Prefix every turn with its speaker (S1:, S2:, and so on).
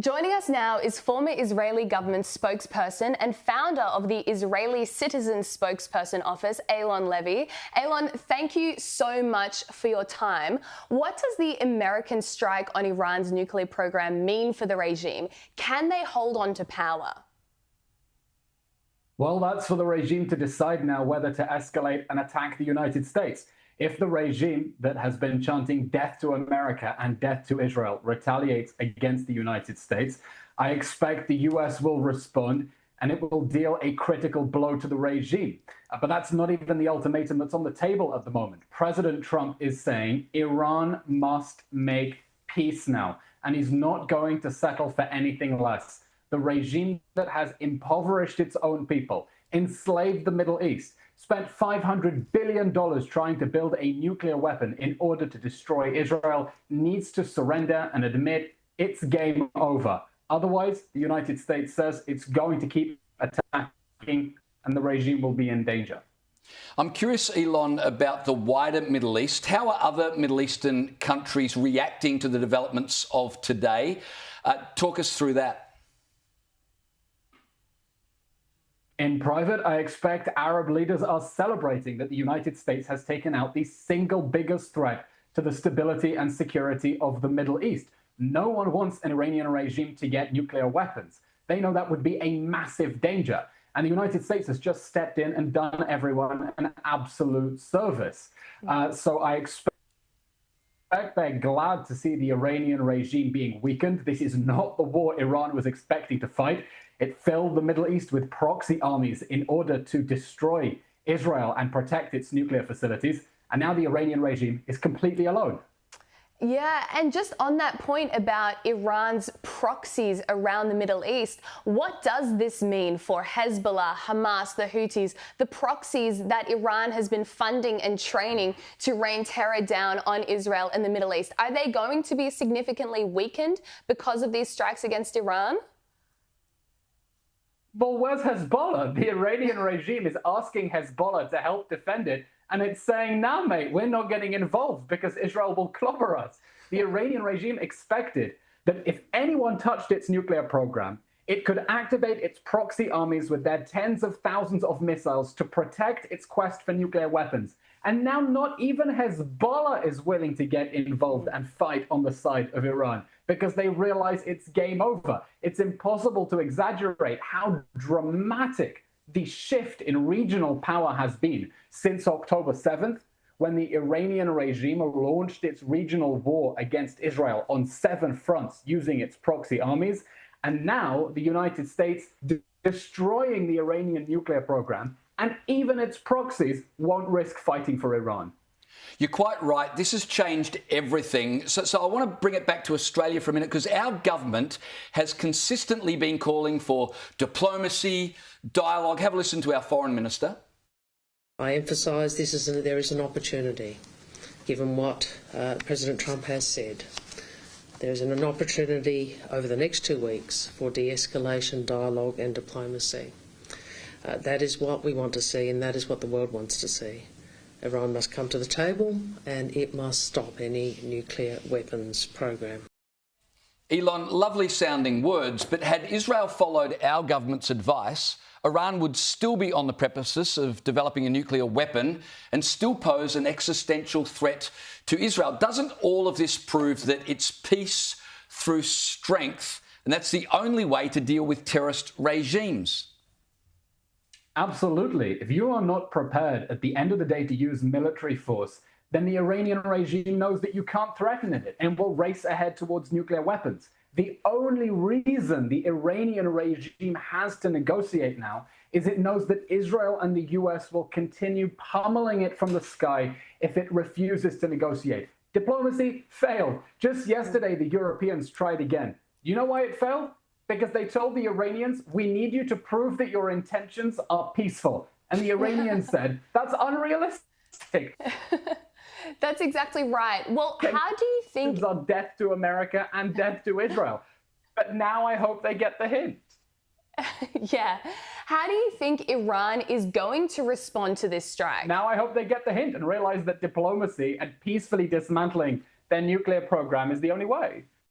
S1: Joining us now is former Israeli government spokesperson and founder of the Israeli Citizen Spokesperson Office, Eylon Levy. Eylon, thank you so much for your time. What does the American strike on Iran's nuclear program mean for the regime? Can they hold on to power?
S2: Well, that's for the regime to decide now whether to escalate and attack the United States. If the regime that has been chanting death to America and death to Israel retaliates against the United States, I expect the US will respond and it will deal a critical blow to the regime. But that's not even the ultimatum that's on the table at the moment. President Trump is saying Iran must make peace now, and he's not going to settle for anything less. The regime that has impoverished its own people, enslaved the Middle East, spent $500 billion trying to build a nuclear weapon in order to destroy Israel, needs to surrender and admit it's game over. Otherwise, the United States says it's going to keep attacking and the regime will be in danger.
S3: I'm curious, Eylon, about the wider Middle East. How are other Middle Eastern countries reacting to the developments of today? Talk us through that.
S2: In private, I expect Arab leaders are celebrating that the United States has taken out the single biggest threat to the stability and security of the Middle East. No one wants an Iranian regime to get nuclear weapons. They know that would be a massive danger. And the United States has just stepped in and done everyone an absolute service. So I expect they're glad to see the Iranian regime being weakened. This is not the war Iran was expecting to fight. It filled the Middle East with proxy armies in order to destroy Israel and protect its nuclear facilities. And now the Iranian regime is completely alone.
S1: Yeah, and just on that point about Iran's proxies around the Middle East, what does this mean for Hezbollah, Hamas, the Houthis, the proxies that Iran has been funding and training to rain terror down on Israel in the Middle East? Are they going to be significantly weakened because of these strikes against Iran?
S2: Well, where's Hezbollah? The Iranian regime is asking Hezbollah to help defend it, and it's saying, nah, mate, we're not getting involved because Israel will clobber us. The Iranian regime expected that if anyone touched its nuclear program, it could activate its proxy armies with their tens of thousands of missiles to protect its quest for nuclear weapons. And now not even Hezbollah is willing to get involved and fight on the side of Iran because they realize it's game over. It's impossible to exaggerate how dramatic the shift in regional power has been since October 7th, when the Iranian regime launched its regional war against Israel on 7 fronts using its proxy armies. And now the United States destroying the Iranian nuclear program, and even its proxies won't risk fighting for Iran.
S3: You're quite right. This has changed everything. So I want to bring it back to Australia for a minute, because our government has consistently been calling for diplomacy, dialogue. Have a listen to our Foreign Minister.
S4: I emphasise there is an opportunity, given what President Trump has said. There is an opportunity over the next 2 weeks for de-escalation, dialogue and diplomacy. That is what we want to see, and that is what the world wants to see. Iran must come to the table and it must stop any nuclear weapons program.
S3: Eylon, lovely sounding words, but had Israel followed our government's advice, Iran would still be on the precipice of developing a nuclear weapon and still pose an existential threat to Israel. Doesn't all of this prove that it's peace through strength, and that's the only way to deal with terrorist regimes?
S2: Absolutely. If you are not prepared at the end of the day to use military force, then the Iranian regime knows that you can't threaten it and will race ahead towards nuclear weapons. The only reason the Iranian regime has to negotiate now is it knows that Israel and the US will continue pummeling it from the sky if it refuses to negotiate. Diplomacy failed. Just yesterday, the Europeans tried again. You know why it failed? Because they told the Iranians, we need you to prove that your intentions are peaceful. And the Iranians said, that's unrealistic.
S1: That's exactly right. Well, how do you think...
S2: are death to America and death to Israel. But now I hope they get the hint.
S1: Yeah. How do you think Iran is going to respond to this strike?
S2: Now I hope they get the hint and realize that diplomacy and peacefully dismantling their nuclear program is the only way.